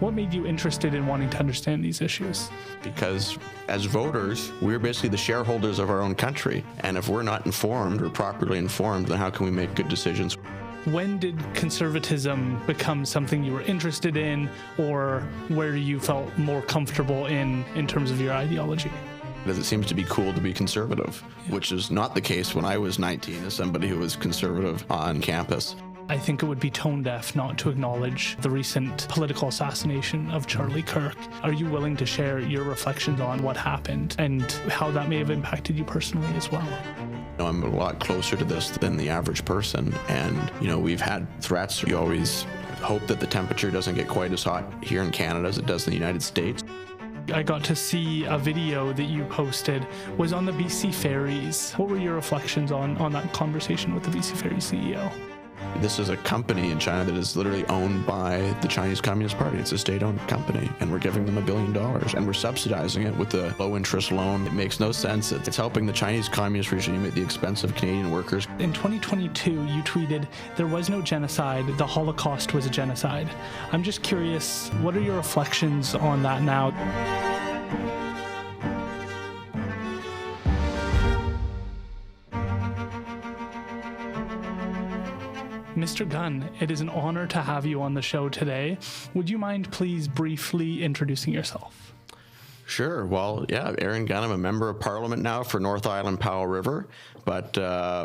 What made you interested in wanting to understand these issues? Because as voters, we're basically the shareholders of our own country. And if we're not informed or properly informed, then how can we make good decisions? When did conservatism become something you were interested in, or where you felt more comfortable in terms of your ideology? Because it seems to be cool to be conservative, which is not the case when I was 19 as somebody who was conservative on campus. I think it would be tone deaf not to acknowledge the recent political assassination of Charlie Kirk. Are you willing to share your reflections on what happened and how that may have impacted you personally as well? I'm a lot closer to this than the average person. And, we've had threats. You always hope that the temperature doesn't get quite as hot here in Canada as it does in the United States. I got to see a video that you posted was on the BC Ferries. What were your reflections on that conversation with the BC Ferries CEO? This is a company in China that is literally owned by the Chinese Communist Party. It's a state-owned company, and we're giving them $1 billion, and we're subsidizing it with a low-interest loan. It makes no sense. It's helping the Chinese Communist regime at the expense of Canadian workers. In 2022, you tweeted, "There was no genocide. The Holocaust was a genocide." I'm just curious, what are your reflections on that now? Mr. Gunn, it is an honor to have you on the show today. Would you mind please briefly introducing yourself? Sure. Well, yeah, Aaron Gunn. I'm a member of Parliament now for North Island Powell River. But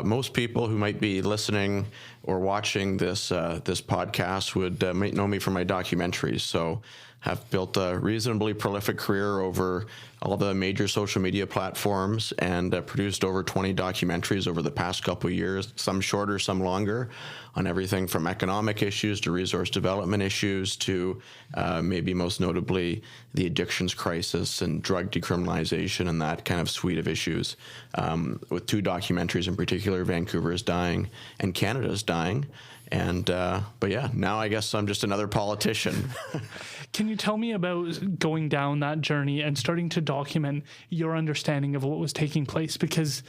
most people who might be listening or watching this podcast might know me from my documentaries. So have built a reasonably prolific career over all the major social media platforms and produced over 20 documentaries over the past couple of years, some shorter, some longer, on everything from economic issues to resource development issues to maybe most notably the addictions crisis and drug decriminalization and that kind of suite of issues. With 2 documentaries in particular, Vancouver is Dying and Canada is Dying. And but yeah, now I guess I'm just another politician. Can you tell me about going down that journey and starting to document your understanding of what was taking place? Because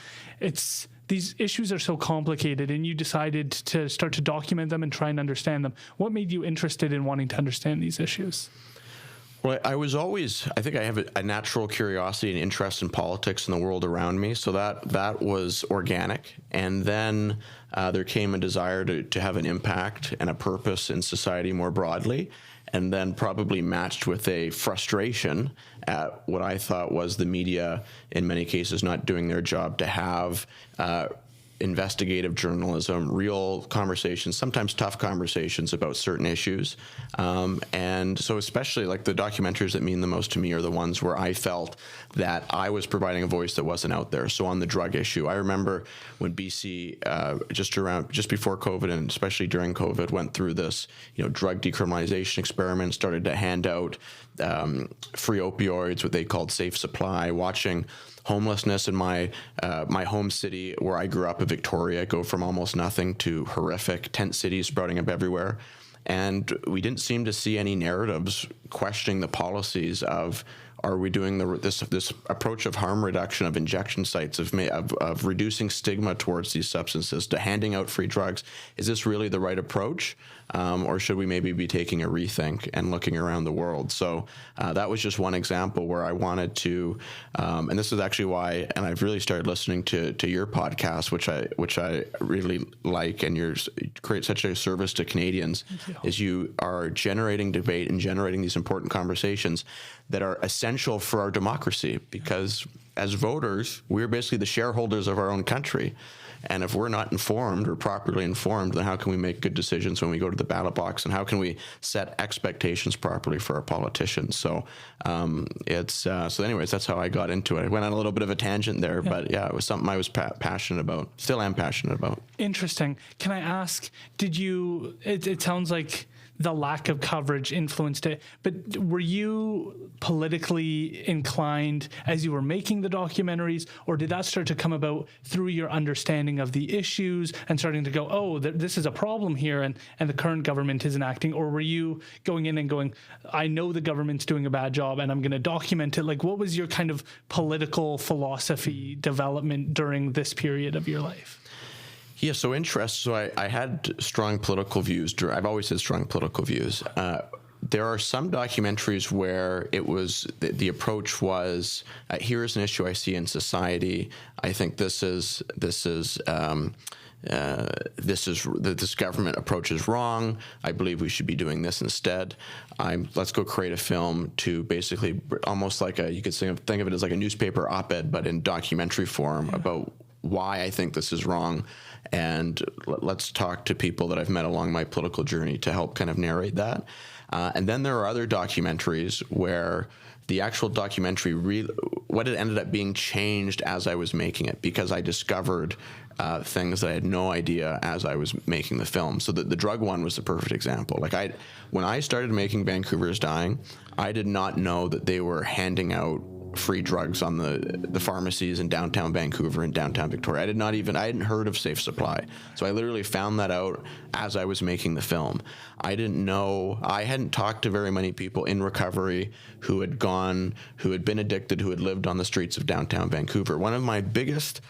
these issues are so complicated, and you decided to start to document them and try and understand them. What made you interested in wanting to understand these issues? Well, I think I have a natural curiosity and interest in politics and the world around me, so that was organic. And then there came a desire to have an impact and a purpose in society more broadly, and then probably matched with a frustration at what I thought was the media, in many cases, not doing their job to have investigative journalism, real conversations, sometimes tough conversations about certain issues. And so especially like the documentaries that mean the most to me are the ones where I felt that I was providing a voice that wasn't out there. So on the drug issue, I remember when BC, just before COVID and especially during COVID, went through this, drug decriminalization experiment, started to hand out free opioids, what they called safe supply, watching homelessness in my home city where I grew up in Victoria go from almost nothing to horrific tent cities sprouting up everywhere. And we didn't seem to see any narratives questioning the policies of, are we doing this approach of harm reduction, of injection sites, of reducing stigma towards these substances, to handing out free drugs? Is this really the right approach? Or should we maybe be taking a rethink and looking around the world? So that was just one example where I wanted to, and this is actually why, and I've really started listening to your podcast, which I really like, and you create such a service to Canadians, is you are generating debate and generating these important conversations that are essential for our democracy, because as voters, we're basically the shareholders of our own country. And if we're not informed or properly informed, then how can we make good decisions when we go to the ballot box, and how can we set expectations properly for our politicians? So so anyways, that's how I got into it. I went on a little bit of a tangent there, but yeah, it was something I was passionate about, still am passionate about. Interesting. Can I ask, it sounds like the lack of coverage influenced it, but were you politically inclined as you were making the documentaries, or did that start to come about through your understanding of the issues and starting to go, oh, this is a problem here and the current government isn't acting? Or were you going in and going, I know the government's doing a bad job and I'm going to document it? Like, what was your kind of political philosophy development during this period of your life? Yeah, so I had strong political views. I've always had strong political views. there are some documentaries where it was the approach was here's an issue I see in society. I think this government approach is wrong. I believe we should be doing this instead. Let's go create a film to basically almost like you could think of it as like a newspaper op-ed, but in documentary form about why I think this is wrong. And let's talk to people that I've met along my political journey to help kind of narrate that. And then there are other documentaries where the actual documentary, what it ended up being changed as I was making it, because I discovered things that I had no idea as I was making the film. So the drug one was the perfect example. Like when I started making Vancouver is Dying, I did not know that they were handing out free drugs on the pharmacies in downtown Vancouver and downtown Victoria. I hadn't heard of Safe Supply. So I literally found that out as I was making the film. I hadn't talked to very many people in recovery who had been addicted, who had lived on the streets of downtown Vancouver. One of my biggest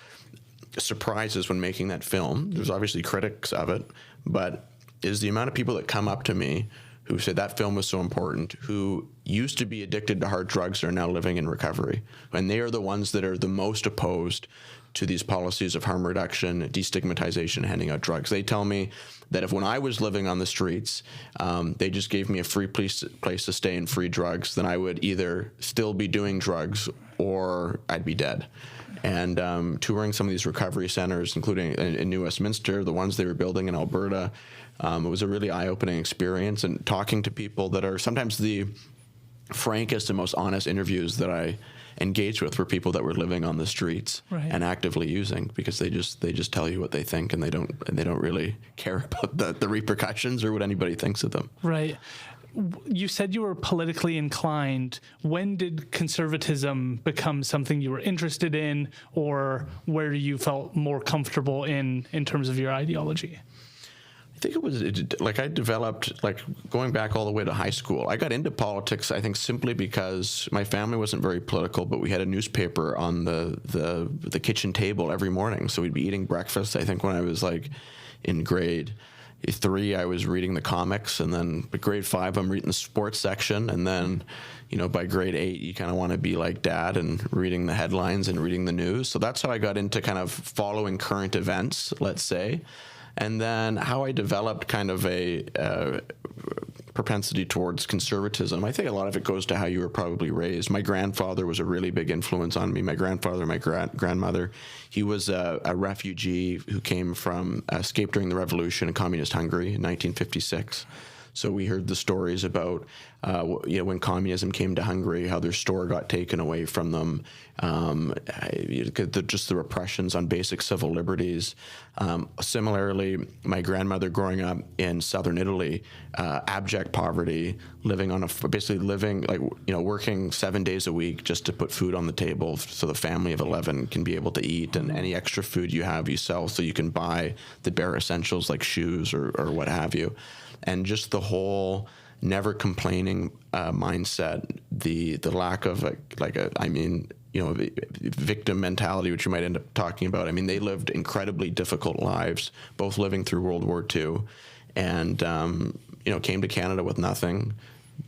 surprises when making that film, there's obviously critics of it, but is the amount of people that come up to me who said that film was so important, who used to be addicted to hard drugs and are now living in recovery. And they are the ones that are the most opposed to these policies of harm reduction, destigmatization, handing out drugs. They tell me that if when I was living on the streets, they just gave me a free place to stay and free drugs, then I would either still be doing drugs or I'd be dead. And touring some of these recovery centers, including in New Westminster, the ones they were building in Alberta, it was a really eye-opening experience, and talking to people that are sometimes the frankest and most honest interviews that I engaged with were people that were living on the streets and actively using, because they just tell you what they think, and they don't really care about the repercussions or what anybody thinks of them. Right. You said you were politically inclined. When did conservatism become something you were interested in, or where you felt more comfortable in terms of your ideology? I think I developed, like, going back all the way to high school. I got into politics, I think, simply because my family wasn't very political, but we had a newspaper on the kitchen table every morning. So we'd be eating breakfast. I think when I was like in grade 3, I was reading the comics, and then by grade 5, I'm reading the sports section, and then, by grade 8, you kind of want to be like Dad and reading the headlines and reading the news. So that's how I got into kind of following current events, let's say. And then how I developed kind of a propensity towards conservatism. I think a lot of it goes to how you were probably raised. My grandfather was a really big influence on me. My grandfather, my grandmother, he was a refugee who escaped during the revolution in communist Hungary in 1956. So we heard the stories about, when communism came to Hungary, how their store got taken away from them, just the repressions on basic civil liberties. Similarly, my grandmother growing up in southern Italy, abject poverty, working 7 days a week just to put food on the table so the family of 11 can be able to eat, and any extra food you have, you sell so you can buy the bare essentials like shoes or what have you. And just the whole never complaining mindset, the lack of victim mentality, which you might end up talking about. I mean, they lived incredibly difficult lives, both living through World War II, and came to Canada with nothing,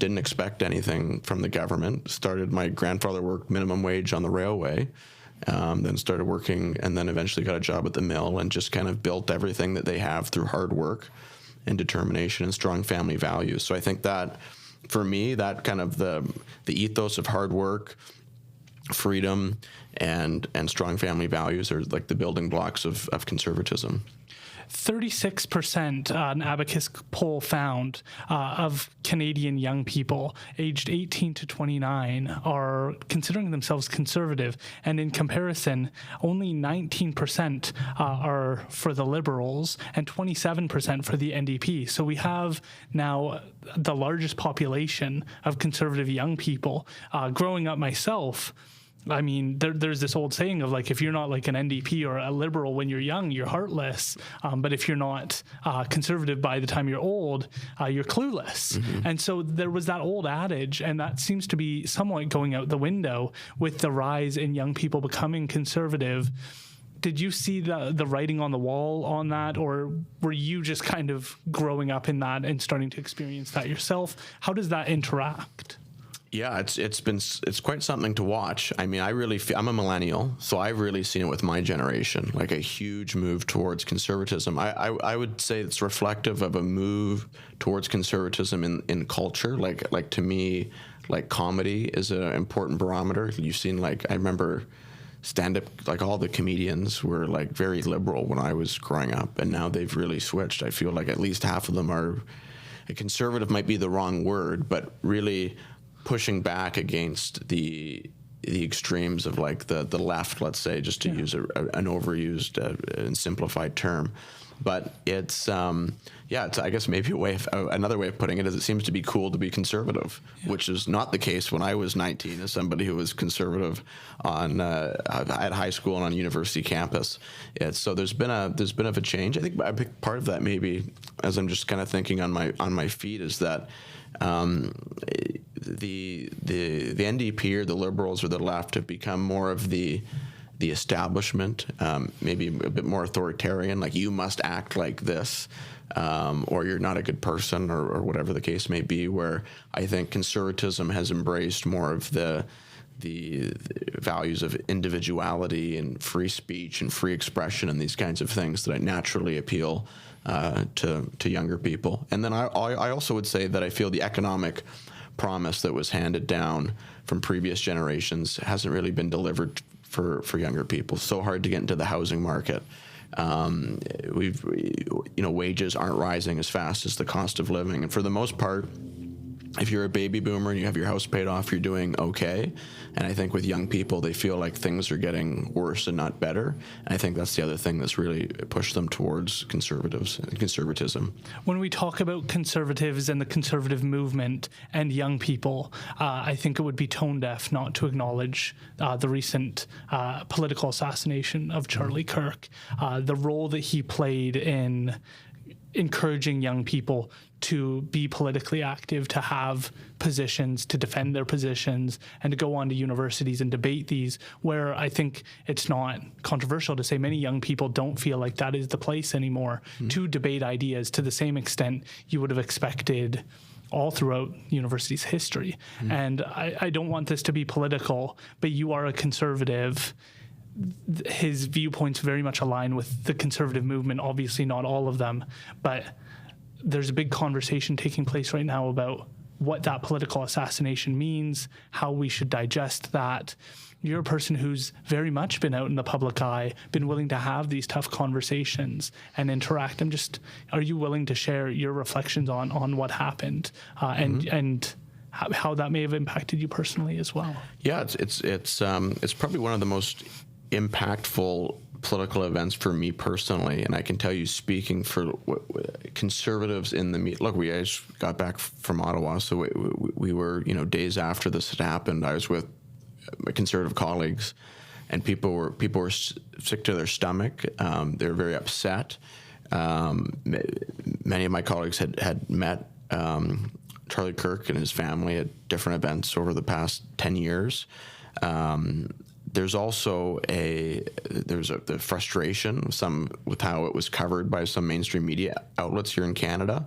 didn't expect anything from the government. My grandfather worked minimum wage on the railway, then started working, and then eventually got a job at the mill, and just kind of built everything that they have through hard work and determination and strong family values. So I think that, for me, that kind of the ethos of hard work, freedom, and strong family values are like the building blocks of conservatism. 36%, an Abacus poll found, of Canadian young people aged 18 to 29 are considering themselves conservative. And in comparison, only 19% are for the Liberals and 27% for the NDP. So we have now the largest population of conservative young people. Growing up myself, I mean, there's this old saying of, like, if you're not like an NDP or a Liberal when you're young, you're heartless. But if you're not conservative by the time you're old, you're clueless. Mm-hmm. And so there was that old adage, and that seems to be somewhat going out the window with the rise in young people becoming conservative. did you see the writing on the wall on that, or were you just kind of growing up in that and starting to experience that yourself? How does that interact? Yeah, it's quite something to watch. I mean, I'm a millennial, so I've really seen it with my generation, like a huge move towards conservatism. I would say it's reflective of a move towards conservatism in culture. Like to me, like comedy is an important barometer. You've seen, like, I remember stand-up, like all the comedians were like very liberal when I was growing up, and now they've really switched. I feel like at least half of them are, conservative might be the wrong word, but really pushing back against the extremes of like the left, let's say, just to use an overused and simplified term. But it's it's, I guess maybe another way of putting it is it seems to be cool to be conservative, which is not the case when I was 19 as somebody who was conservative at high school and on university campus. So there's been a change. I think a big part of that, maybe, as I'm just kind of thinking on my feet, is that the NDP or the Liberals or the left have become more of the establishment, maybe a bit more authoritarian, like you must act like this, or you're not a good person, or whatever the case may be, where I think conservatism has embraced more of the values of individuality and free speech and free expression and these kinds of things that naturally appeal to younger people. And then I also would say that I feel the economic promise that was handed down from previous generations hasn't really been delivered for younger people. So hard to get into the housing market. Wages aren't rising as fast as the cost of living, and for the most part, if you're a baby boomer and you have your house paid off, you're doing okay. And I think with young people, they feel like things are getting worse and not better. And I think that's the other thing that's really pushed them towards conservatism. When we talk about conservatives and the conservative movement and young people, I think it would be tone deaf not to acknowledge the recent political assassination of Charlie Kirk, the role that he played in encouraging young people to be politically active, to have positions, to defend their positions, and to go on to universities and debate these, where I think it's not controversial to say many young people don't feel like that is the place anymore to debate ideas to the same extent you would have expected all throughout university's history. And I don't want this to be political, but you are a conservative. His viewpoints very much align with the conservative movement, obviously not all of them, but there's a big conversation taking place right now about what that political assassination means, how we should digest that. You're a person who's very much been out in the public eye, been willing to have these tough conversations and interact. Are you willing to share your reflections on what happened and how that may have impacted you personally as well? Yeah, it's probably one of the most impactful political events for me personally, and I can tell you, speaking for conservatives in the look, we just got back from Ottawa, so we were, days after this had happened, I was with my conservative colleagues, and people were sick to their stomach. They were very upset. Many of my colleagues had met Charlie Kirk and his family at different events over the past 10 years. There's also the frustration with how it was covered by some mainstream media outlets here in Canada.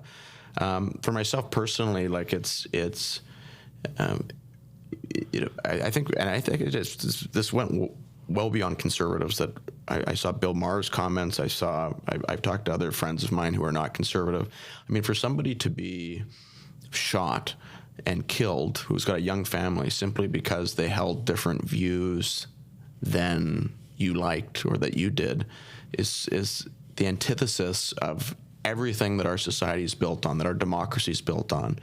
For myself personally, like I think it is. This went well beyond conservatives. That I saw Bill Maher's comments. I've talked to other friends of mine who are not conservative. I mean, for somebody to be shot and killed, who's got a young family, simply because they held different views than you liked or that you did, is the antithesis of everything that our society is built on, that our democracy is built on.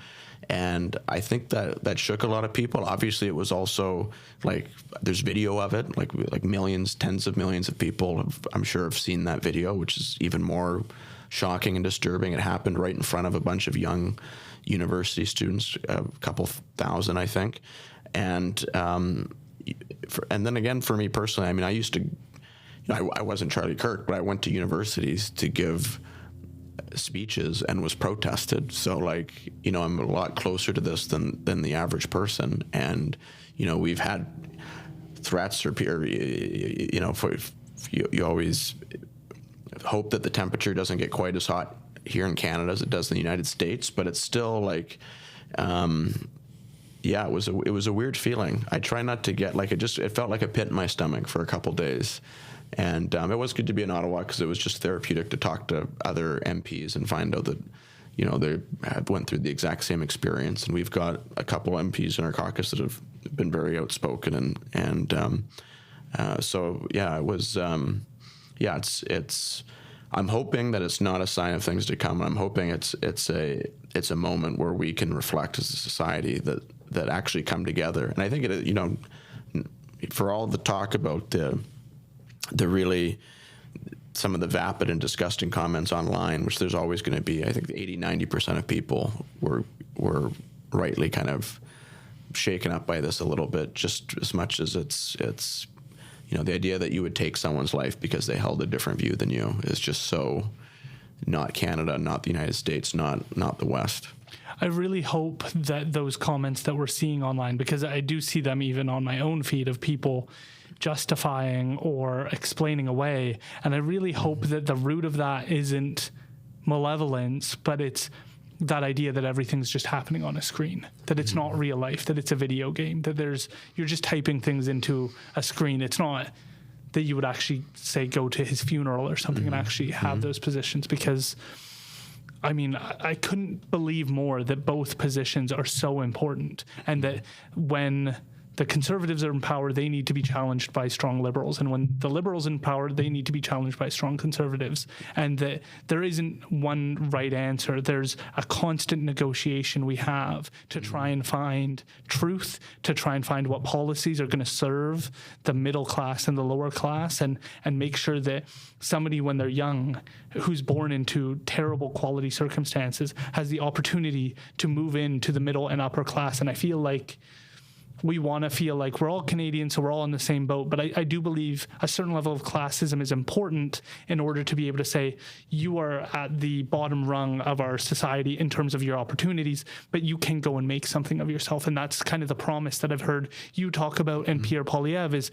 And I think that shook a lot of people. Obviously, it was also like there's video of it, like millions, tens of millions of people I'm sure have seen that video, which is even more shocking and disturbing. It happened right in front of a bunch of young university students, a couple thousand, I think. And then again, for me personally, I mean, I used to, I wasn't Charlie Kirk, but I went to universities to give speeches and was protested. So I'm a lot closer to this than the average person. And, we've had threats or you always hope that the temperature doesn't get quite as hot here in Canada as it does in the United States, but it's still like, it was a weird feeling. I try not to get it felt like a pit in my stomach for a couple days. And it was good to be in Ottawa because it was just therapeutic to talk to other MPs and find out that, they went through the exact same experience. And we've got a couple MPs in our caucus that have been very outspoken. So it was, it's. I'm hoping that it's not a sign of things to come. I'm hoping it's a moment where we can reflect as a society that actually come together. And I think for all the talk about the really some of the vapid and disgusting comments online, which there's always going to be, I think 80-90% of people were rightly kind of shaken up by this a little bit, just as much as it's the idea that you would take someone's life because they held a different view than you is just so not Canada, not the United States, not the West. I really hope that those comments that we're seeing online, because I do see them even on my own feed of people justifying or explaining away, and I really hope that the root of that isn't malevolence, but it's that idea that everything's just happening on a screen, that it's not real life, that it's a video game, that you're just typing things into a screen. It's not that you would actually say go to his funeral or something and actually have those positions, because I couldn't believe more that both positions are so important, and that when the Conservatives are in power, they need to be challenged by strong Liberals. And when the Liberals in power, they need to be challenged by strong Conservatives. And that there isn't one right answer. There's a constant negotiation we have to try and find truth, to try and find what policies are going to serve the middle class and the lower class, and make sure that somebody, when they're young, who's born into terrible quality circumstances, has the opportunity to move into the middle and upper class. And I feel like we want to feel like we're all Canadians, so we're all in the same boat. But I do believe a certain level of classism is important in order to be able to say you are at the bottom rung of our society in terms of your opportunities, but you can go and make something of yourself. And that's kind of the promise that I've heard you talk about, and Pierre Poilievre, is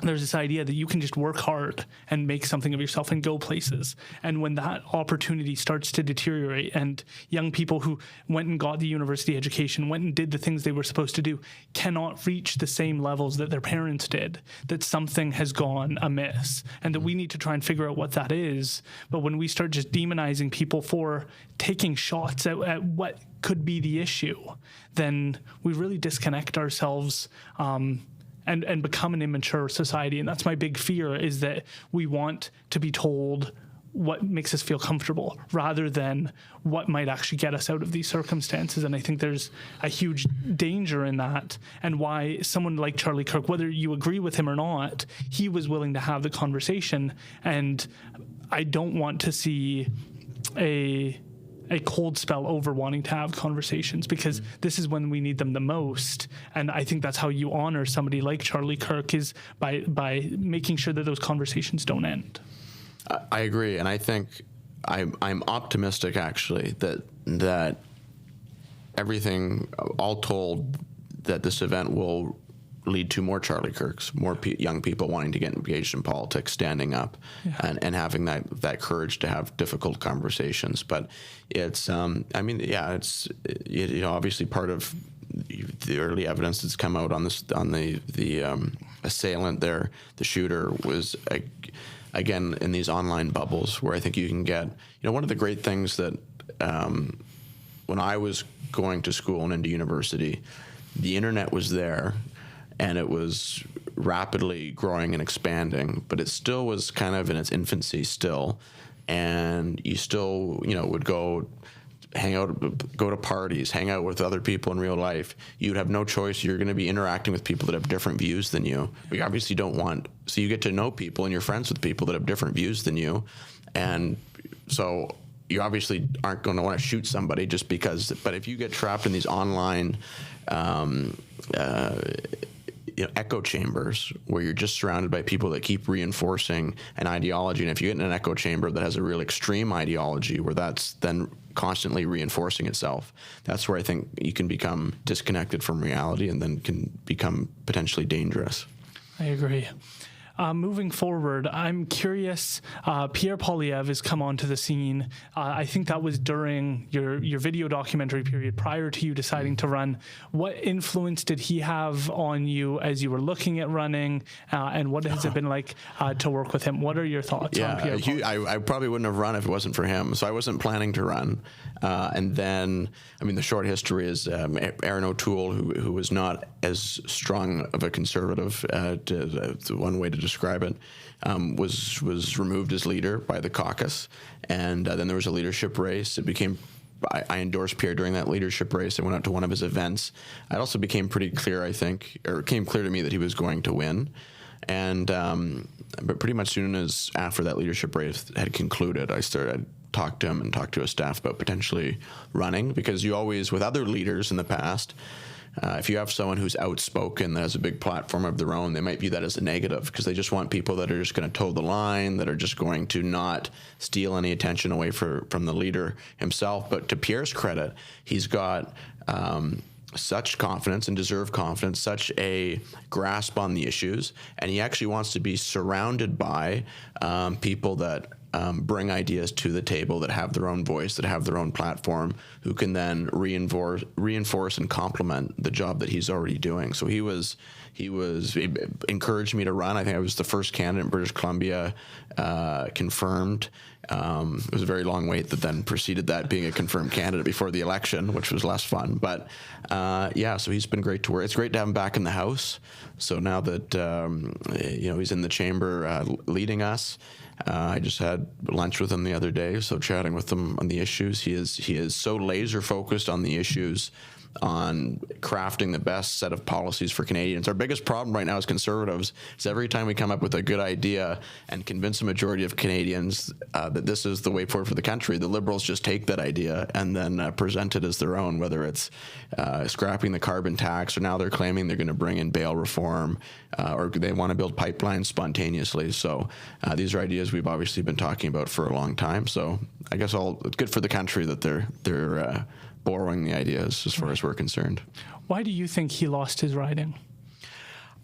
there's this idea that you can just work hard and make something of yourself and go places. And when that opportunity starts to deteriorate, and young people who went and got the university education, went and did the things they were supposed to do, cannot reach the same levels that their parents did, that something has gone amiss, and that we need to try and figure out what that is. But when we start just demonizing people for taking shots at what could be the issue, then we really disconnect ourselves and become an immature society. And that's my big fear, is that we want to be told what makes us feel comfortable rather than what might actually get us out of these circumstances. And I think there's a huge danger in that, and why someone like Charlie Kirk, whether you agree with him or not, he was willing to have the conversation. And I don't want to see a cold spell over wanting to have conversations, because this is when we need them the most. And I think that's how you honor somebody like Charlie Kirk, is by making sure that those conversations don't end. I agree, and I think I'm optimistic actually that everything, all told, that this event will lead to more Charlie Kirks, more young people wanting to get engaged in politics, standing up, and having that courage to have difficult conversations. But it's, it's obviously part of the early evidence that's come out on this, on the assailant there, the shooter, was again in these online bubbles where I think you can get, one of the great things that when I was going to school and into university, the internet was there. And it was rapidly growing and expanding, but it still was kind of in its infancy still. And you still, would go hang out, go to parties, hang out with other people in real life. You'd have no choice. You're going to be interacting with people that have different views than you. We obviously don't want, so you get to know people and you're friends with people that have different views than you. And so you obviously aren't going to want to shoot somebody just because, but if you get trapped in these online, echo chambers where you're just surrounded by people that keep reinforcing an ideology. And if you get in an echo chamber that has a real extreme ideology where that's then constantly reinforcing itself, that's where I think you can become disconnected from reality and then can become potentially dangerous. I agree. Moving forward, I'm curious. Pierre Poilievre has come onto the scene. I think that was during your video documentary period prior to you deciding to run. What influence did he have on you as you were looking at running, and what has it been like to work with him? What are your thoughts on Pierre Poilievre? I probably wouldn't have run if it wasn't for him. So I wasn't planning to run. And then, the short history is Aaron O'Toole, who was not as strong of a conservative, one way to describe it, was removed as leader by the caucus, and then there was a leadership race. I endorsed Pierre during that leadership race. I went out to one of his events. It also became pretty clear, it came clear to me that he was going to win. And but pretty much soon as after that leadership race had concluded, I talked to him and talked to his staff about potentially running, because you always, with other leaders in the past, if you have someone who's outspoken, that has a big platform of their own, they might view that as a negative, because they just want people that are just going to toe the line, that are just going to not steal any attention away from the leader himself. But to Pierre's credit, he's got such confidence and deserved confidence, such a grasp on the issues, and he actually wants to be surrounded by people that bring ideas to the table, that have their own voice, that have their own platform, who can then reinforce and complement the job that he's already doing. So he encouraged me to run. I think I was the first candidate in British Columbia confirmed. It was a very long wait that then preceded that being a confirmed candidate before the election, which was less fun. But so he's been great to work. It's great to have him back in the House. So now that he's in the chamber leading us. I just had lunch with him the other day, so chatting with him on the issues. He is so laser focused on the issues, on crafting the best set of policies for Canadians. Our biggest problem right now as Conservatives is every time we come up with a good idea and convince a majority of Canadians that this is the way forward for the country, the Liberals just take that idea and then present it as their own, whether it's scrapping the carbon tax, or now they're claiming they're going to bring in bail reform, or they want to build pipelines spontaneously. So these are ideas we've obviously been talking about for a long time. So I guess it's good for the country that they're borrowing the ideas as far as we're concerned. Why do you think he lost his riding?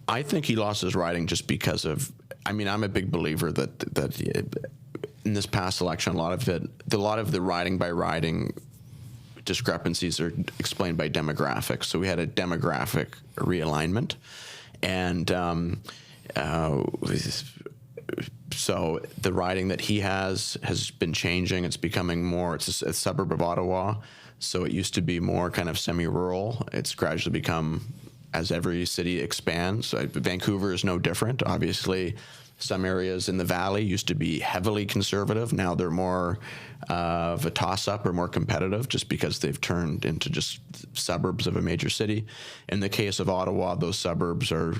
I think he lost his riding just because of, I'm a big believer that in this past election, a lot of the riding by riding discrepancies are explained by demographics. So we had a demographic realignment, and so the riding that he has been changing. It's becoming more, it's a suburb of Ottawa. So it used to be more kind of semi-rural. It's gradually become, as every city expands. Vancouver is no different. Obviously, some areas in the valley used to be heavily conservative. Now they're more of a toss-up or more competitive, just because they've turned into just suburbs of a major city. In the case of Ottawa, those suburbs are,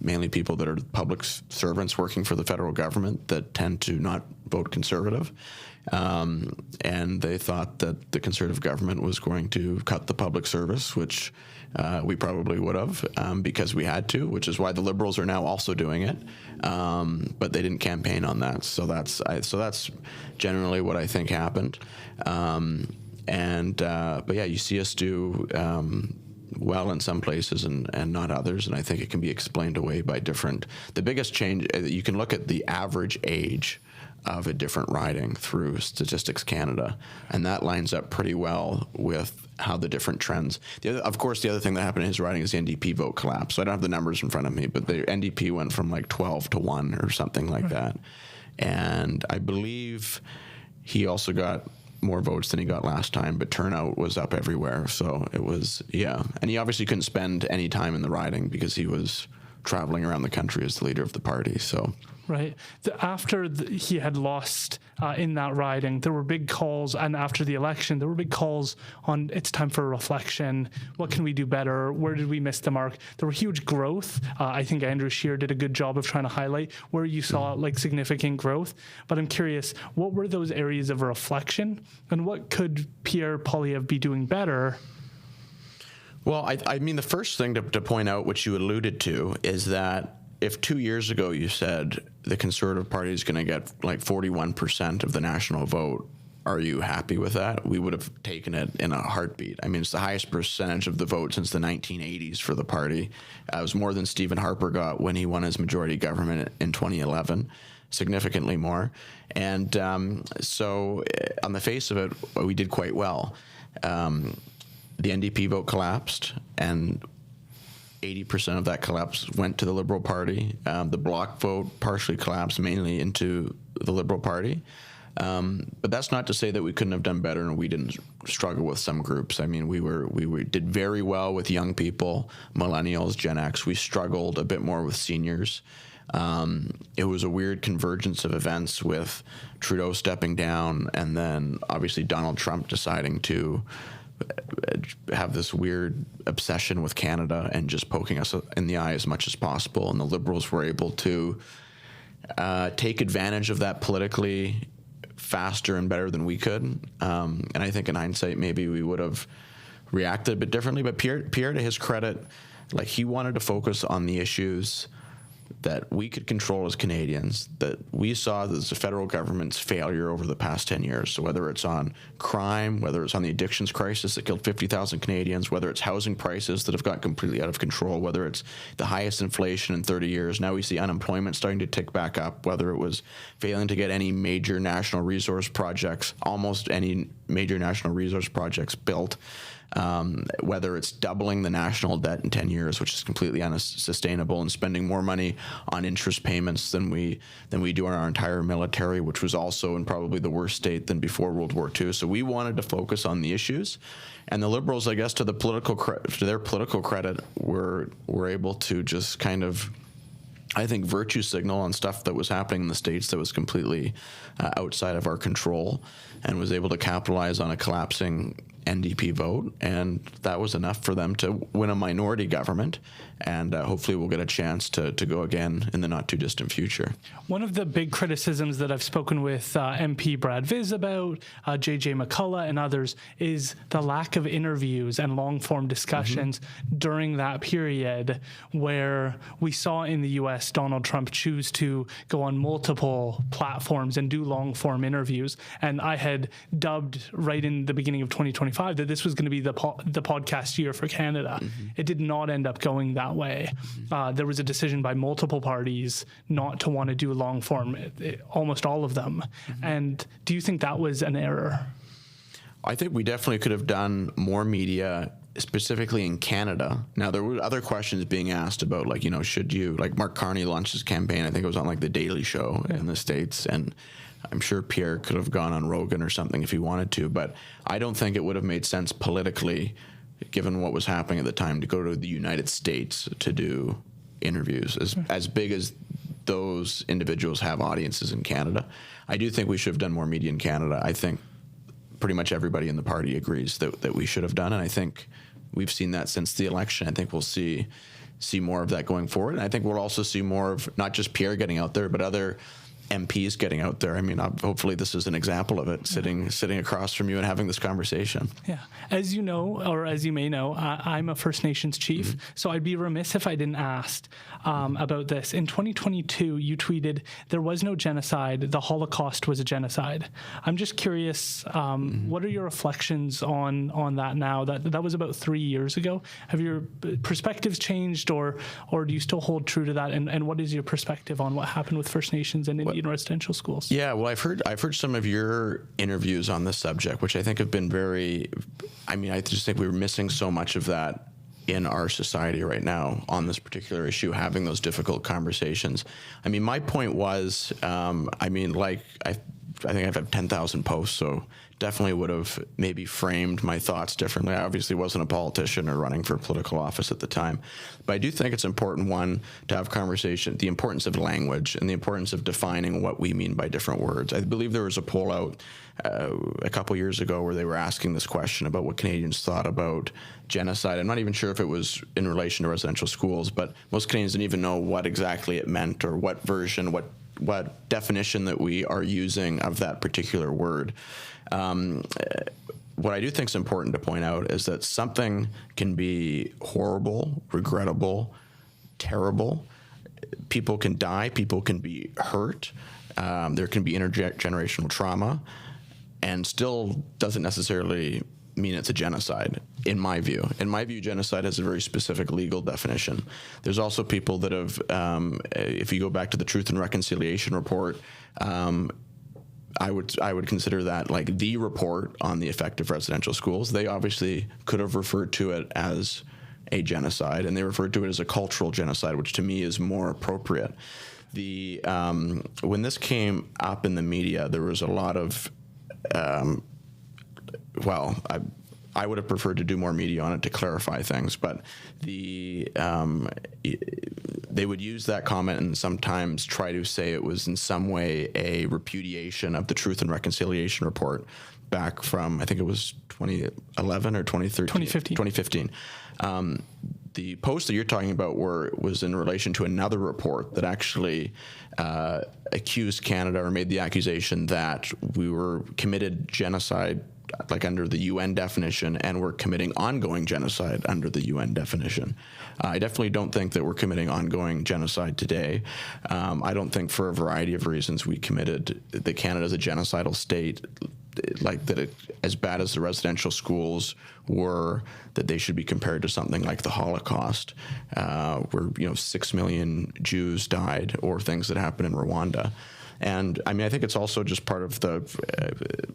mainly people that are public servants working for the federal government that tend to not vote Conservative. And they thought that the Conservative government was going to cut the public service, which we probably would have, because we had to, which is why the Liberals are now also doing it. But they didn't campaign on that. So that's generally what I think happened. But yeah, you see us do well in some places and not others, and I think it can be explained away by the biggest change, you can look at the average age of a different riding through Statistics Canada, and that lines up pretty well with how the different trends. Of course, the other thing that happened in his riding is the NDP vote collapse. So I don't have the numbers in front of me, but the NDP went from like 12 to 1 or something like that. And I believe he also got more votes than he got last time, but turnout was up everywhere. So it was, yeah. And he obviously couldn't spend any time in the riding because he was traveling around the country as the leader of the party. So. Right. After he had lost in that riding, there were big calls, and after the election, there were big calls on it's time for reflection. What can we do better? Where did we miss the mark? There were huge growth. I think Andrew Scheer did a good job of trying to highlight where you saw like significant growth. But I'm curious, what were those areas of reflection, and what could Pierre Poilievre be doing better? Well, I mean, the first thing to point out, which you alluded to, is that if 2 years ago you said the Conservative Party is going to get like 41% of the national vote, are you happy with that? We would have taken it in a heartbeat. I mean, it's the highest percentage of the vote since the 1980s for the party. It was more than Stephen Harper got when he won his majority government in 2011, significantly more. And so on the face of it, we did quite well. The NDP vote collapsed, and 80% of that collapse went to the Liberal Party. The Bloc vote partially collapsed, mainly into the Liberal Party. But that's not to say that we couldn't have done better and we didn't struggle with some groups. I mean, we did very well with young people, millennials, Gen X. We struggled a bit more with seniors. It was a weird convergence of events with Trudeau stepping down and then obviously Donald Trump deciding to have this weird obsession with Canada and just poking us in the eye as much as possible. And the Liberals were able to take advantage of that politically faster and better than we could. And I think in hindsight, maybe we would have reacted a bit differently. But Pierre, to his credit, like, he wanted to focus on the issues that we could control as Canadians, that we saw as the federal government's failure over the past 10 years. So whether it's on crime, whether it's on the addictions crisis that killed 50,000 Canadians, whether it's housing prices that have got completely out of control, whether it's the highest inflation in 30 years, now we see unemployment starting to tick back up, whether it was failing to get any major national resource projects, almost any major national resource projects built, whether it's doubling the national debt in 10 years, which is completely unsustainable, and spending more money on interest payments than we do on our entire military, which was also in probably the worst state than before World War II. So we wanted to focus on the issues, and the Liberals, I guess, to their political credit, were able to just kind of, I think, virtue signal on stuff that was happening in the States that was completely outside of our control, and was able to capitalize on a collapsing NDP vote, and that was enough for them to win a minority government, and hopefully we'll get a chance to go again in the not too distant future. One of the big criticisms that I've spoken with MP Brad Viz about, JJ McCullough and others, is the lack of interviews and long-form discussions during that period, where we saw in the US Donald Trump choose to go on multiple platforms and do long-form interviews. And I had dubbed right in the beginning of 2025 that this was going to be the podcast year for Canada. It did not end up going that way. There was a decision by multiple parties not to want to do long form, almost all of them. And do you think that was an error? I think we definitely could have done more media, specifically in Canada. Now, there were other questions being asked about, like, should you, like, Mark Carney launched his campaign, I think it was on, like, The Daily Show in the States, and I'm sure Pierre could have gone on Rogan or something if he wanted to, but I don't think it would have made sense politically, given what was happening at the time, to go to the United States to do interviews as big as those individuals have audiences in Canada. I do think we should have done more media in Canada. I think pretty much everybody in the party agrees that we should have done, and I think we've seen that since the election. I think we'll see more of that going forward, and I think we'll also see more of not just Pierre getting out there, but other MPs getting out there. I mean, hopefully this is an example of it, sitting across from you and having this conversation. Yeah. As you know, or as you may know, I'm a First Nations chief, so I'd be remiss if I didn't ask about this. In 2022, you tweeted, "There was no genocide. The Holocaust was a genocide." I'm just curious, what are your reflections on that now? That was about 3 years ago. Have your perspectives changed, or do you still hold true to that? And what is your perspective on what happened with First Nations and Indian residential schools? Yeah, well, I've heard some of your interviews on this subject, which I think have been very, I mean, I just think we're missing so much of that in our society right now on this particular issue, having those difficult conversations. I mean, my point was, I think I've had 10,000 posts, so definitely would have maybe framed my thoughts differently. I obviously wasn't a politician or running for political office at the time, but I do think it's important, one, to have conversation, the importance of language and the importance of defining what we mean by different words. I believe there was a poll out a couple years ago where they were asking this question about what Canadians thought about genocide. I'm not even sure if it was in relation to residential schools, but most Canadians didn't even know what exactly it meant or what version, what definition that we are using of that particular word. What I do think is important to point out is that something can be horrible, regrettable, terrible. People can die. People can be hurt. There can be intergenerational trauma. and still doesn't necessarily mean it's a genocide, in my view. In my view, genocide has a very specific legal definition. There's also people that have, if you go back to the Truth and Reconciliation report, I would consider that like the report on the effect of residential schools. They obviously could have referred to it as a genocide, and they referred to it as a cultural genocide, which to me is more appropriate. When this came up in the media, there was a lot of I would have preferred to do more media on it to clarify things, but they would use that comment and sometimes try to say it was in some way a repudiation of the Truth and Reconciliation report back from, I think it was 2011 or 2013? 2015. The post that you're talking about was in relation to another report that actually accused Canada, or made the accusation that we were committed genocide like under the UN definition, and we're committing ongoing genocide under the UN definition. I definitely don't think that we're committing ongoing genocide today. I don't think, for a variety of reasons, we committed that Canada's a genocidal state, like that as bad as the residential schools were, that they should be compared to something like the Holocaust, where 6 million Jews died, or things that happened in Rwanda. And I mean, I think it's also just part of the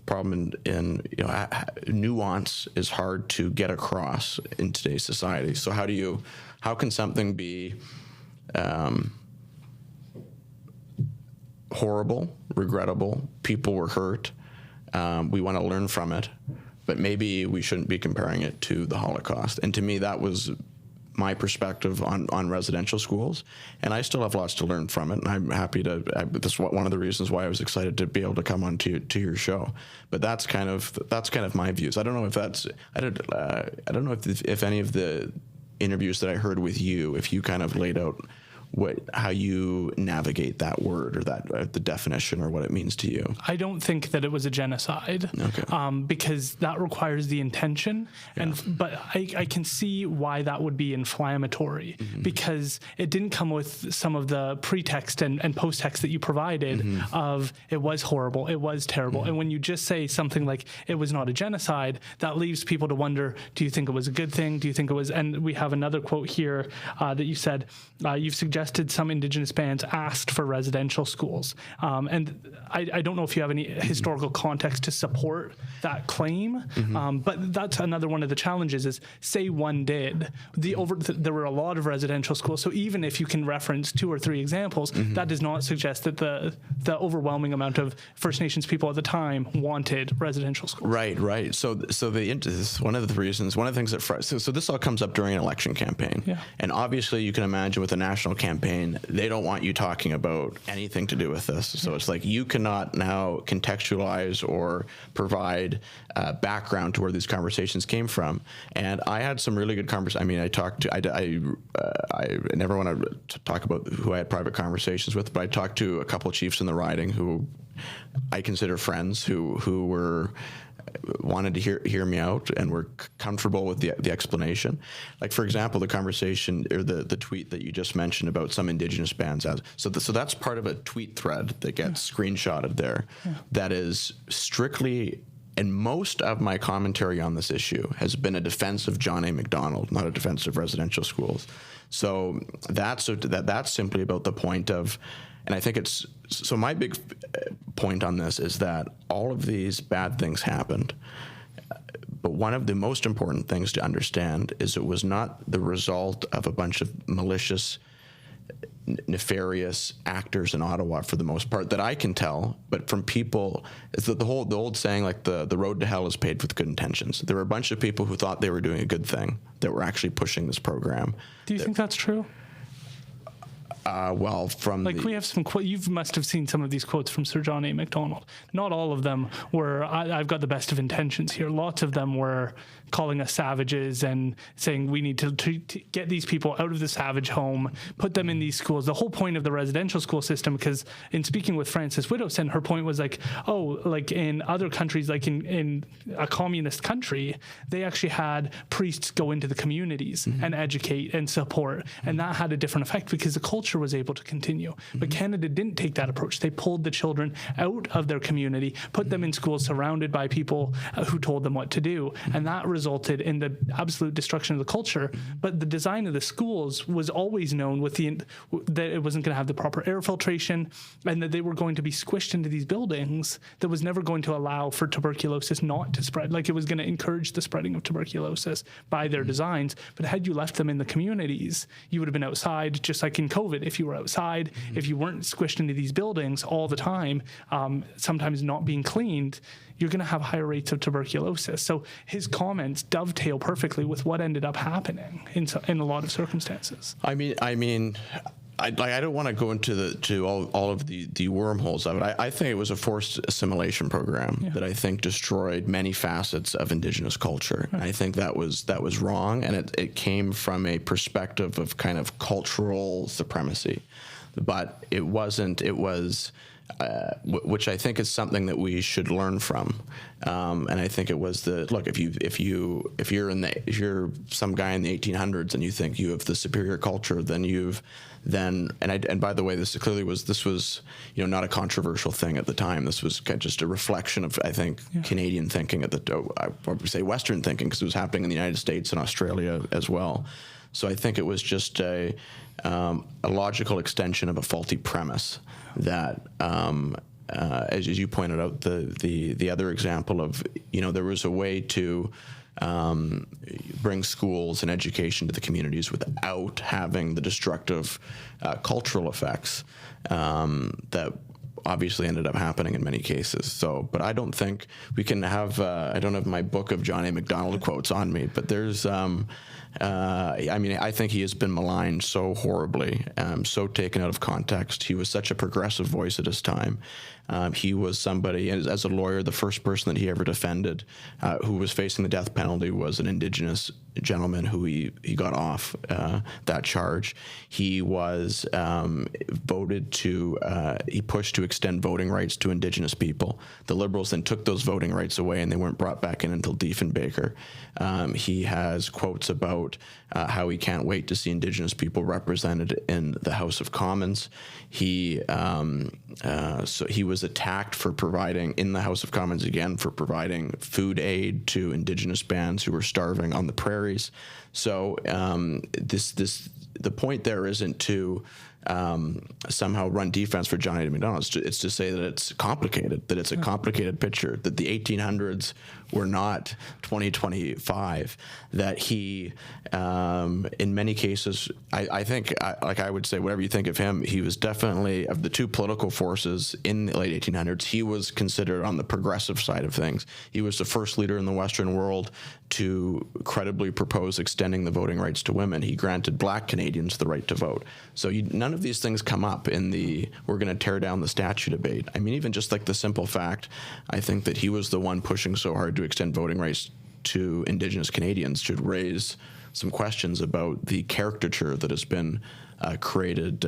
problem in nuance is hard to get across in today's society. So how can something be horrible, regrettable, people were hurt, we want to learn from it, but maybe we shouldn't be comparing it to the Holocaust? And to me, that was my perspective on residential schools, and I still have lots to learn from it, and I'm happy to. That's one of the reasons why I was excited to be able to come on to your show. But that's kind of my views. I don't know if that's. I don't know if any of the interviews that I heard with you, if you kind of laid out how you navigate that word, or that the definition, or what it means to you. I don't think that it was a genocide, because that requires the intention, but I can see why that would be inflammatory, because it didn't come with some of the pretext and post-text that you provided of it was horrible, it was terrible. And when you just say something like it was not a genocide, that leaves people to wonder, do you think it was a good thing? Do you think it was? And we have another quote here that you said, you've suggested some Indigenous bands asked for residential schools. And I don't know if you have any historical context to support that claim, but that's another one of the challenges is, say one did. There were a lot of residential schools, so even if you can reference 2 or 3 examples, that does not suggest that the overwhelming amount of First Nations people at the time wanted residential schools. Right. So one of the reasons, one of the things that so this all comes up during an election campaign, and obviously you can imagine with a national campaign, they don't want you talking about anything to do with this. So it's like you cannot now contextualize or provide background to where these conversations came from. And I had some really good conversations. I mean, I never want to talk about who I had private conversations with, but I talked to a couple of chiefs in the riding who I consider friends, who were wanted to hear me out and were comfortable with the explanation. Like, for example, the conversation or the tweet that you just mentioned about some Indigenous bands. So that's part of a tweet thread that gets screenshotted there. That is strictly, and most of my commentary on this issue has been a defense of John A. Macdonald, not a defense of residential schools. So that's simply about the point of, and I think it's, so my big point on this is that all of these bad things happened, but one of the most important things to understand is it was not the result of a bunch of malicious, nefarious actors in Ottawa, for the most part, that I can tell, but from people, it's the old saying, like the road to hell is paved with good intentions. There were a bunch of people who thought they were doing a good thing that were actually pushing this program. Do you think that's true? Well, from we have some you must have seen some of these quotes from Sir John A. Macdonald. Not all of them were, I've got the best of intentions here. Lots of them were calling us savages and saying we need to get these people out of the savage home, put them in these schools. The whole point of the residential school system, because in speaking with Frances Widdowson, her point was like, like in other countries, like in a communist country, they actually had priests go into the communities and educate and support. And that had a different effect because the culture culture was able to continue. But Canada didn't take that approach. They pulled the children out of their community, put them in schools surrounded by people who told them what to do. And that resulted in the absolute destruction of the culture. But the design of the schools was always known with that it wasn't going to have the proper air filtration, and that they were going to be squished into these buildings that was never going to allow for tuberculosis not to spread. Like, it was going to encourage the spreading of tuberculosis by their designs. But had you left them in the communities, you would have been outside, just like in COVID. If you were outside, if you weren't squished into these buildings all the time, sometimes not being cleaned, you're going to have higher rates of tuberculosis. So his comments dovetail perfectly with what ended up happening in a lot of circumstances. I don't want to go into all of the wormholes of it. I think it was a forced assimilation program that I think destroyed many facets of Indigenous culture. Right. I think that was wrong, and it came from a perspective of kind of cultural supremacy. But it wasn't. It was. Which I think is something that we should learn from, and I think it was look, if you're some guy in the 1800s and you think you have the superior culture, and by the way, this was not a controversial thing at the time. This was just a reflection of, I think, Canadian thinking I would say Western thinking, because it was happening in the United States and Australia as well. So I think it was just a logical extension of a faulty premise that, as you pointed out, the other example of, there was a way to bring schools and education to the communities without having the destructive cultural effects that obviously ended up happening in many cases. So, but I don't think we can have, I don't have my book of John A. Macdonald quotes on me, but there's, I think he has been maligned so horribly, so taken out of context. He was such a progressive voice at his time. He was somebody, as a lawyer, the first person that he ever defended who was facing the death penalty was an Indigenous gentleman who he got off that charge. He was he pushed to extend voting rights to Indigenous people. The Liberals then took those voting rights away, and they weren't brought back in until Diefenbaker. He has quotes about how he can't wait to see Indigenous people represented in the House of Commons. He was attacked for providing, in the House of Commons again, for providing food aid to Indigenous bands who were starving on the prairies. So the point there isn't to somehow run defense for John A. Macdonald. It's to say that it's complicated, that it's a complicated picture, that the 1800s were not 2025, that he, in many cases, I think, I would say, whatever you think of him, he was definitely, of the two political forces in the late 1800s, he was considered on the progressive side of things. He was the first leader in the Western world to credibly propose extending the voting rights to women. He granted Black Canadians the right to vote. So none of these things come up in the we're going to tear down the statue debate. I mean, even just like the simple fact, I think that he was the one pushing so hard to extend voting rights to Indigenous Canadians should raise some questions about the caricature that has been created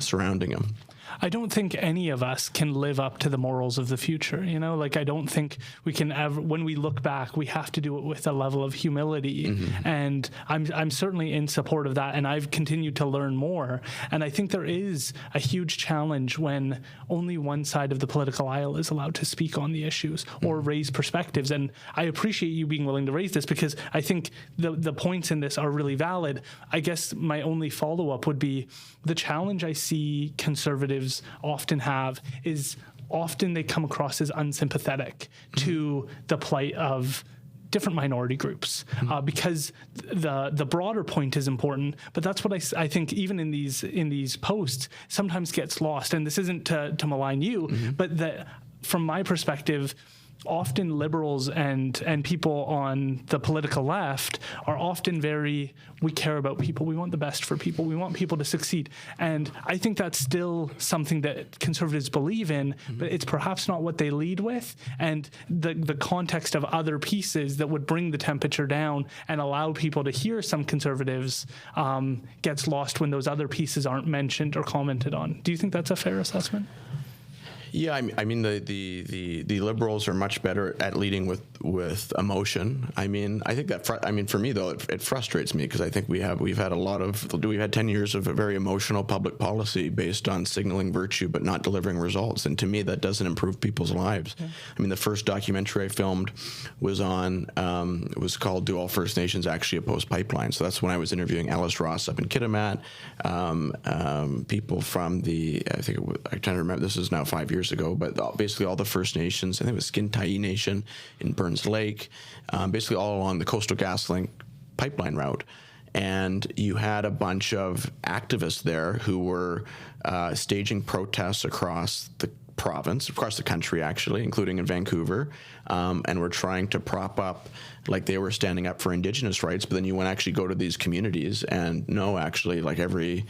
surrounding him. I don't think any of us can live up to the morals of the future. I don't think we can ever, when we look back, we have to do it with a level of humility. Mm-hmm. And I'm certainly in support of that. And I've continued to learn more. And I think there is a huge challenge when only one side of the political aisle is allowed to speak on the issues or raise perspectives. And I appreciate you being willing to raise this, because I think the points in this are really valid. I guess my only follow-up would be the challenge I see conservatives often have is often they come across as unsympathetic to the plight of different minority groups, because the broader point is important. But that's what I think even in these posts sometimes gets lost. And this isn't to malign you, but that from my perspective, often liberals and people on the political left are often we care about people. We want the best for people. We want people to succeed. And I think that's still something that conservatives believe in, but it's perhaps not what they lead with. And the context of other pieces that would bring the temperature down and allow people to hear some conservatives gets lost when those other pieces aren't mentioned or commented on. Do you think that's a fair assessment? Yeah, I mean the Liberals are much better at leading with emotion. I mean, I think that for me though, it frustrates me because I think we've had 10 years of a very emotional public policy based on signaling virtue but not delivering results, and to me that doesn't improve people's lives. Yeah. I mean, the first documentary I filmed was it was called "Do All First Nations Actually Oppose Pipelines?" So that's when I was interviewing Ellis Ross up in Kitimat, people from I'm trying to remember, this is now 5 years ago, but basically all the First Nations. I think it was Skintyee Nation in Burns Lake, basically all along the Coastal GasLink pipeline route. And you had a bunch of activists there who were staging protests across the province, across the country actually, including in Vancouver, and were trying to prop up, like they were standing up for Indigenous rights, but then you actually go to these communities and no, actually, like every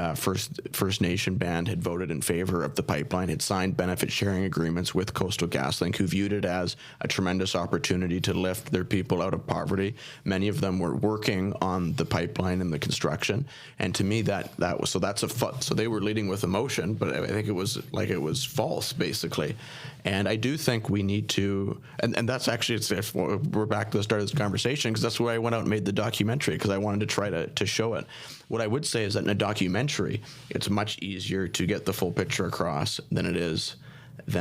First Nation band had voted in favor of the pipeline, had signed benefit sharing agreements with Coastal GasLink, who viewed it as a tremendous opportunity to lift their people out of poverty. Many of them were working on the pipeline and the construction, and to me that was so they were leading with emotion, but I think it was false basically. And I do think we need to, and that's actually, if we're back to the start of this conversation, because that's why I went out and made the documentary, because I wanted to try to show it. What I would say is that in a documentary, it's much easier to get the full picture across than it is in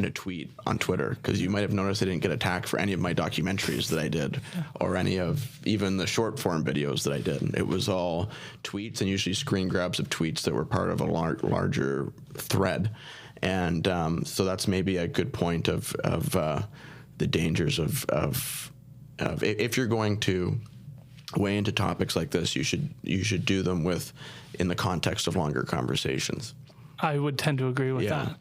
a tweet on Twitter, because you might have noticed I didn't get attacked for any of my documentaries that I did, or any of even the short form videos that I did. It was all tweets, and usually screen grabs of tweets that were part of a larger thread. And so that's maybe a good point of the dangers of if you're going to weigh into topics like this, you should do them in the context of longer conversations. I would tend to agree with that.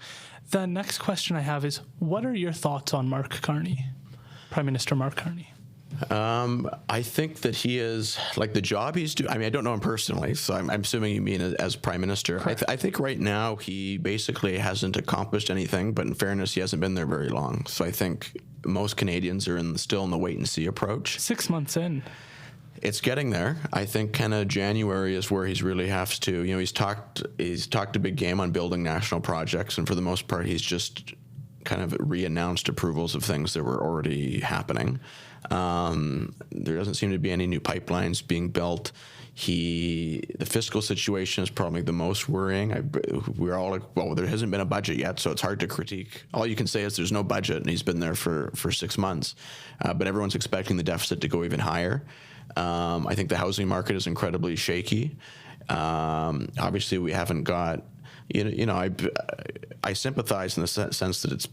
The next question I have is, what are your thoughts on Mark Carney, Prime Minister Mark Carney? I think that he is, like, the job he's doing. I mean, I don't know him personally, so I'm assuming you mean as Prime Minister. I think right now he basically hasn't accomplished anything, but in fairness, he hasn't been there very long. So I think most Canadians are still in the wait and see approach. 6 months in. It's getting there. I think kind of January is where he's really has to. He's talked a big game on building national projects, and for the most part, he's just kind of re-announced approvals of things that were already happening. There doesn't seem to be any new pipelines being built. The fiscal situation is probably the most worrying. We're all like, well, there hasn't been a budget yet, so it's hard to critique. All you can say is there's no budget, and he's been there for 6 months. But everyone's expecting the deficit to go even higher. I think the housing market is incredibly shaky. Obviously, we haven't got. I sympathize in the sense that it's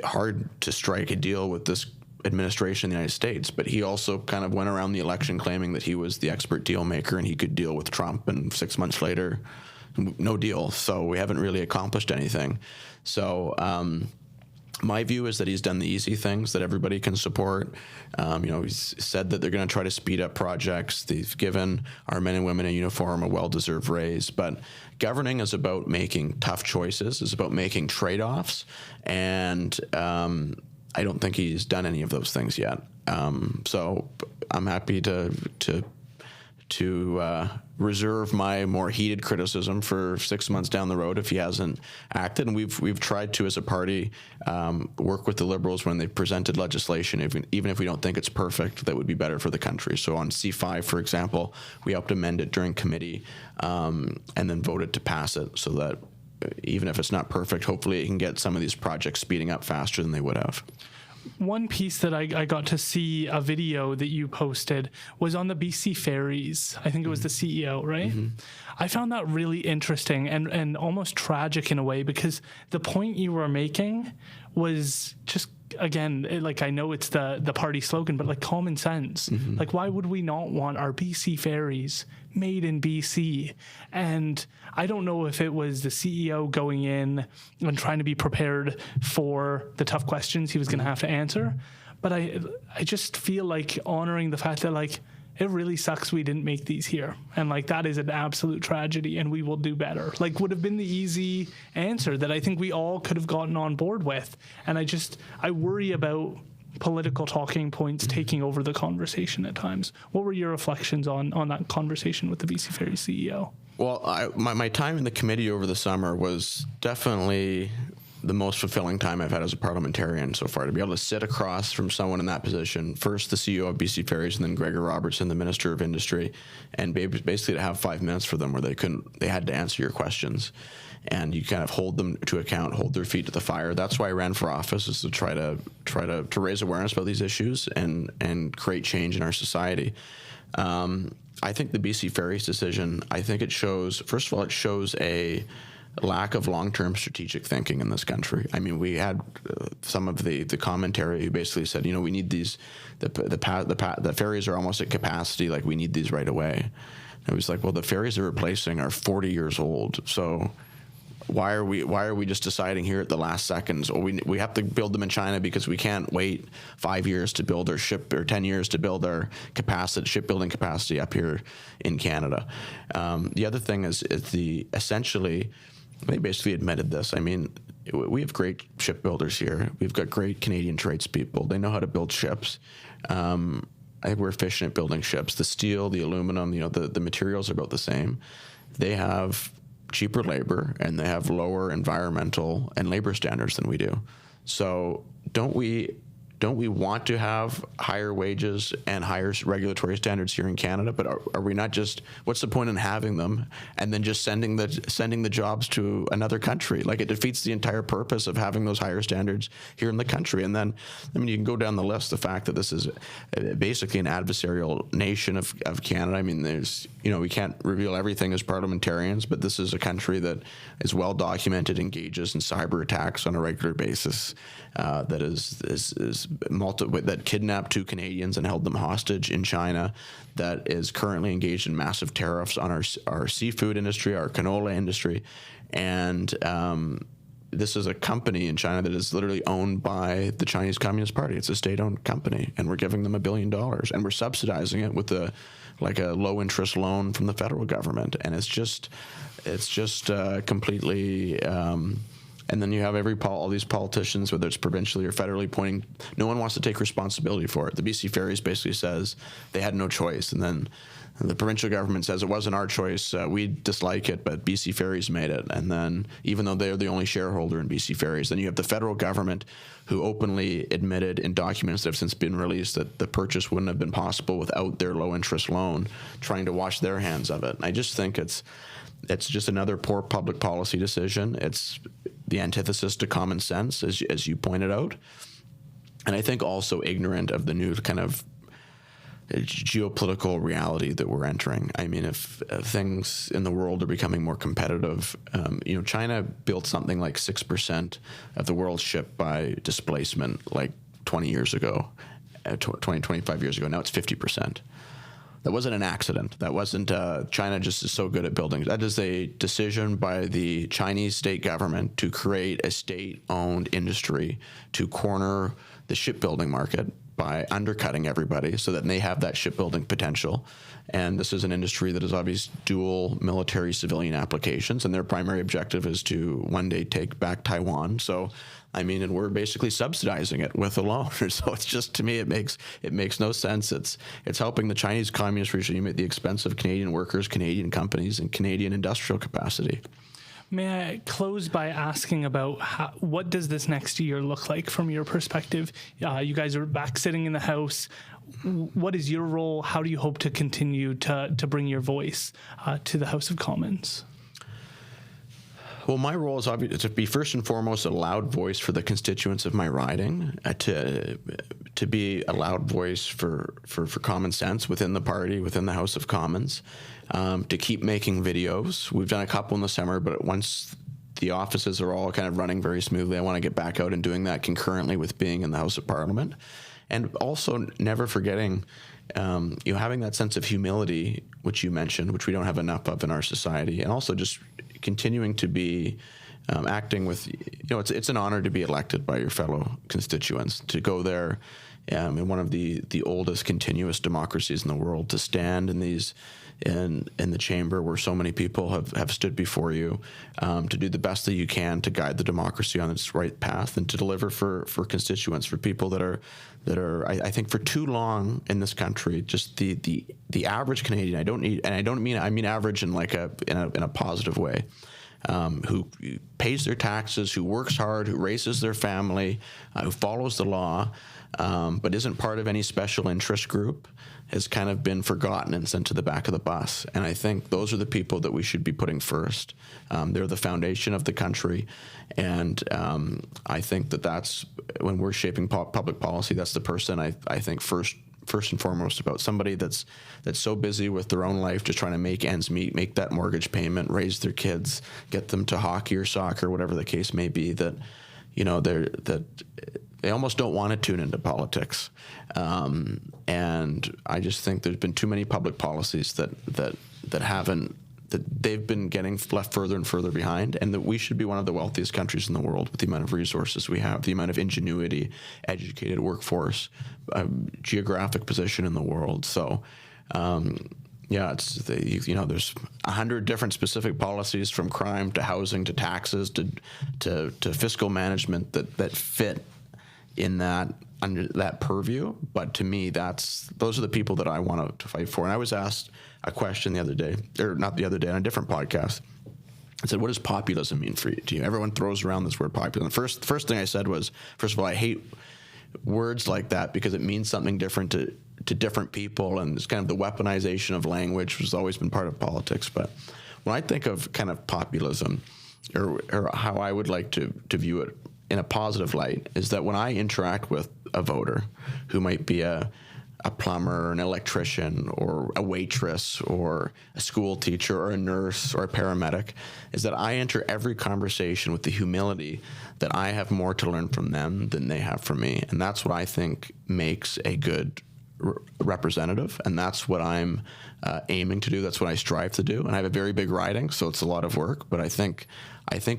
hard to strike a deal with this administration in the United States, but he also kind of went around the election claiming that he was the expert deal maker and he could deal with Trump, and 6 months later, no deal. So we haven't really accomplished anything. So my view is that he's done the easy things that everybody can support. He's said that they're going to try to speed up projects. They've given our men and women in uniform a well-deserved raise. But governing is about making tough choices. It's about making trade-offs. And I don't think he's done any of those things yet. So I'm happy to reserve my more heated criticism for 6 months down the road if he hasn't acted. And we've tried to, as a party, work with the Liberals when they've presented legislation, even if we don't think it's perfect, that would be better for the country. So on C5, for example, we helped amend it during committee and then voted to pass it, so that even if it's not perfect, hopefully it can get some of these projects speeding up faster than they would have. One piece that I got to see a video that you posted was on the BC Ferries. I think it was the CEO, right? Mm-hmm. I found that really interesting and almost tragic in a way, because the point you were making was just, again, I know it's the party slogan, but like common sense. Mm-hmm. Like, why would we not want our BC ferries made in BC? And I don't know if it was the CEO going in and trying to be prepared for the tough questions he was going to have to answer, but I just feel like honoring the fact that, like, it really sucks we didn't make these here, and like that is an absolute tragedy, and we will do better, like, would have been the easy answer that I think we all could have gotten on board with. And I worry about political talking points taking over the conversation at times. What were your reflections on that conversation with the BC Ferries CEO? Well, my time in the committee over the summer was definitely the most fulfilling time I've had as a parliamentarian so far, to be able to sit across from someone in that position, first the CEO of BC Ferries and then Gregor Robertson, the Minister of Industry, and basically to have 5 minutes for them where they had to answer your questions. And you kind of hold them to account, hold their feet to the fire. That's why I ran for office, is to try to raise awareness about these issues and create change in our society. I think the BC Ferries decision, I think it shows, first of all, it shows a lack of long-term strategic thinking in this country. I mean, we had some of the commentary who basically said, we need these, the ferries are almost at capacity, like we need these right away. And it was like, well, the ferries they're replacing are 40 years old, so why are we just deciding here at the last seconds? Or we have to build them in China because we can't wait 5 years to build our ship, or 10 years to build our shipbuilding capacity up here in Canada. The other thing is essentially, they basically admitted this. I mean, we have great shipbuilders here. We've got great Canadian tradespeople. They know how to build ships. I think we're efficient at building ships. The steel, the aluminum, the materials are about the same. They have cheaper labor and they have lower environmental and labor standards than we do. So don't we want to have higher wages and higher regulatory standards here in Canada? But are we not just, what's the point in having them and then just sending the jobs to another country? Like, it defeats the entire purpose of having those higher standards here in the country. And then, I mean, you can go down the list, the fact that this is basically an adversarial nation of Canada. I mean, we can't reveal everything as parliamentarians, but this is a country that is well documented, engages in cyber attacks on a regular basis, that kidnapped 2 Canadians and held them hostage in China, that is currently engaged in massive tariffs on our seafood industry, our canola industry. And this is a company in China that is literally owned by the Chinese Communist Party. It's a state-owned company, and we're giving them $1 billion, and we're subsidizing it with a low-interest loan from the federal government. And it's just completely. And then you have all these politicians, whether it's provincially or federally, pointing. No one wants to take responsibility for it. The BC Ferries basically says they had no choice, and then the provincial government says it wasn't our choice. We dislike it, but BC Ferries made it. And then, even though they're the only shareholder in BC Ferries, then you have the federal government, who openly admitted in documents that have since been released that the purchase wouldn't have been possible without their low-interest loan, trying to wash their hands of it. And I just think it's just another poor public policy decision. It's the antithesis to common sense, as you pointed out. And I think also ignorant of the new kind of geopolitical reality that we're entering. I mean, if things in the world are becoming more competitive, China built something like 6% of the world's ship by displacement like 20 years ago, 25 years ago. Now it's 50%. That wasn't an accident. That wasn't China just is so good at building. That is a decision by the Chinese state government to create a state-owned industry to corner the shipbuilding market by undercutting everybody so that they have that shipbuilding potential. And this is an industry that is obviously dual military civilian applications, and their primary objective is to one day take back Taiwan. So, I mean, and we're basically subsidizing it with a loan. So it's just, to me, it makes no sense. It's helping the Chinese communist regime at the expense of Canadian workers, Canadian companies, and Canadian industrial capacity. May I close by asking about what does this next year look like from your perspective? You guys are back sitting in the House. What is your role? How do you hope to continue to bring your voice to the House of Commons? Well, my role is obviously to be first and foremost a loud voice for the constituents of my riding, to be a loud voice for common sense within the party, within the House of Commons, to keep making videos. We've done a couple in the summer, but once the offices are all kind of running very smoothly, I want to get back out and doing that concurrently with being in the House of Parliament. And also never forgetting, having that sense of humility, which you mentioned, which we don't have enough of in our society, and also just continuing to be acting with, it's an honor to be elected by your fellow constituents, to go there in one of the oldest continuous democracies in the world, to stand in these in the chamber where so many people have stood before you, to do the best that you can to guide the democracy on its right path, and to deliver for constituents, for people that are I think for too long in this country, just the average Canadian, I mean average in like in a positive way, who pays their taxes, who works hard, who raises their family, who follows the law, but isn't part of any special interest group, has kind of been forgotten and sent to the back of the bus. And I think those are the people that we should be putting first. They're the foundation of the country. And I think that's, when we're shaping public policy, that's the person I think first and foremost about. Somebody that's so busy with their own life, just trying to make ends meet, make that mortgage payment, raise their kids, get them to hockey or soccer, whatever the case may be, that, you know, they almost don't want to tune into politics. And I just think there's been too many public policies that they've been getting left further and further behind, and that we should be one of the wealthiest countries in the world with the amount of resources we have, the amount of ingenuity, educated workforce, geographic position in the world. So, it's there's 100 different specific policies, from crime to housing to taxes to fiscal management that fit in that, under that purview. But to me, those are the people that I want to fight for. And I was asked a question on a different podcast. I said, what does populism mean for you? To you? Everyone throws around this word populism. The first thing I said was, first of all, I hate words like that because it means something different to different people, and it's kind of the weaponization of language, which has always been part of politics. But when I think of kind of populism, or how I would like to view it in a positive light, is that when I interact with a voter who might be a plumber, an electrician, or a waitress, or a school teacher, or a nurse, or a paramedic, is that I enter every conversation with the humility that I have more to learn from them than they have from me. And that's what I think makes a good representative, and that's what I'm aiming to do. That's what I strive to do. And I have a very big riding, so it's a lot of work, but I think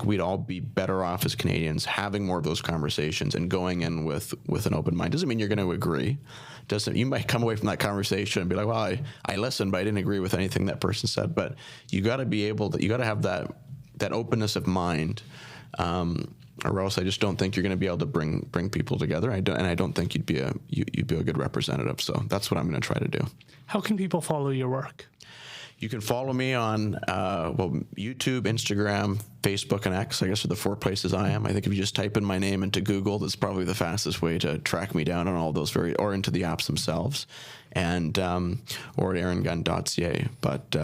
we'd all be better off as Canadians having more of those conversations and going in with an open mind. Doesn't mean you're going to agree. You might come away from that conversation and be like, well, I listened, but I didn't agree with anything that person said. But you got to be able to, you got to have that openness of mind, or else I just don't think you're going to be able to bring people together. I don't think you'd be a good representative. So that's what I'm going to try to do. How can people follow your work? You can follow me on YouTube, Instagram, Facebook, and X. I guess are the 4 places I am. I think if you just type in my name into Google, that's probably the fastest way to track me down on all those or into the apps themselves, and or at aarongunn.ca. But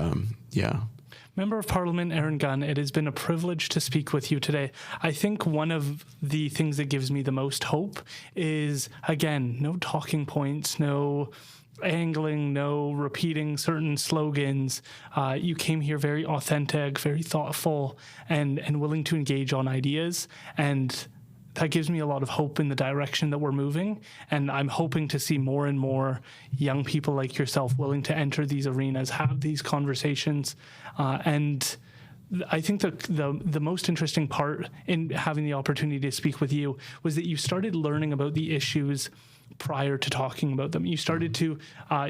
yeah. Member of Parliament Aaron Gunn, it has been a privilege to speak with you today. I think one of the things that gives me the most hope is, again, no talking points, no angling, no repeating certain slogans. You came here very authentic, very thoughtful, and willing to engage on ideas. And that gives me a lot of hope in the direction that we're moving. And I'm hoping to see more and more young people like yourself willing to enter these arenas, have these conversations. And I think the most interesting part in having the opportunity to speak with you was that you started learning about the issues prior to talking about them. You started to,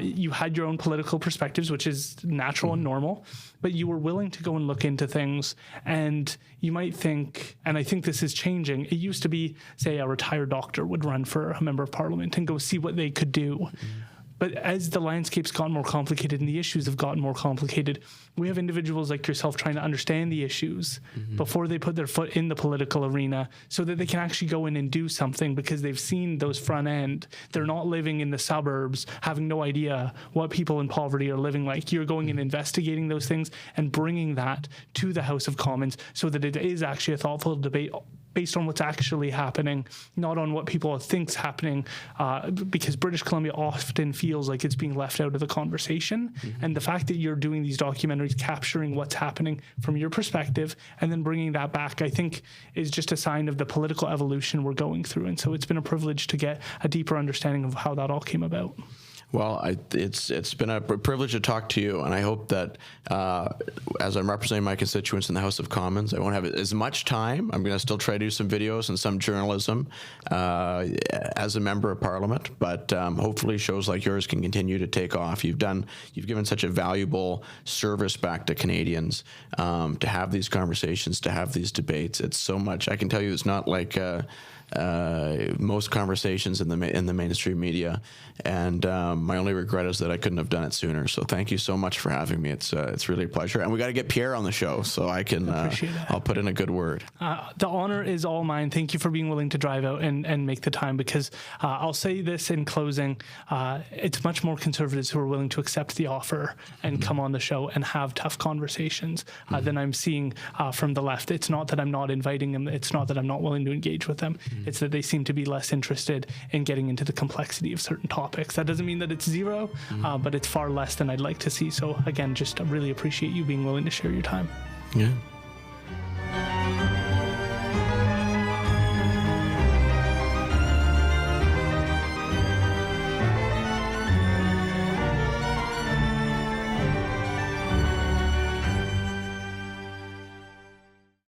you had your own political perspectives, which is natural and normal, but you were willing to go and look into things. And you might think, and I think this is changing, it used to be, say, a retired doctor would run for a member of parliament and go see what they could do. But as the landscape's gotten more complicated and the issues have gotten more complicated, we have individuals like yourself trying to understand the issues before they put their foot in the political arena so that they can actually go in and do something because they've seen those front end. They're not living in the suburbs, having no idea what people in poverty are living like. You're going and investigating those things and bringing that to the House of Commons so that it is actually a thoughtful debate based on what's actually happening, not on what people think's happening, because British Columbia often feels like it's being left out of the conversation. And the fact that you're doing these documentaries, capturing what's happening from your perspective, and then bringing that back, I think is just a sign of the political evolution we're going through. And so it's been a privilege to get a deeper understanding of how that all came about. Well, it's been a privilege to talk to you, and I hope that as I'm representing my constituents in the House of Commons, I won't have as much time. I'm going to still try to do some videos and some journalism as a member of Parliament, but hopefully shows like yours can continue to take off. You've given such a valuable service back to Canadians to have these conversations, to have these debates. It's so much. I can tell you, it's not like most conversations in the mainstream media, and my only regret is that I couldn't have done it sooner. So thank you so much for having me. It's really a pleasure, and we got to get Pierre on the show so I can I'll put in a good word. The honor is all mine. Thank you for being willing to drive out and make the time, because I'll say this in closing, it's much more Conservatives who are willing to accept the offer and come on the show and have tough conversations than I'm seeing from the left. It's not that I'm not inviting them. It's not that I'm not willing to engage with them. It's that they seem to be less interested in getting into the complexity of certain topics. That doesn't mean that it's zero, but it's far less than I'd like to see. So again, just really appreciate you being willing to share your time. Yeah.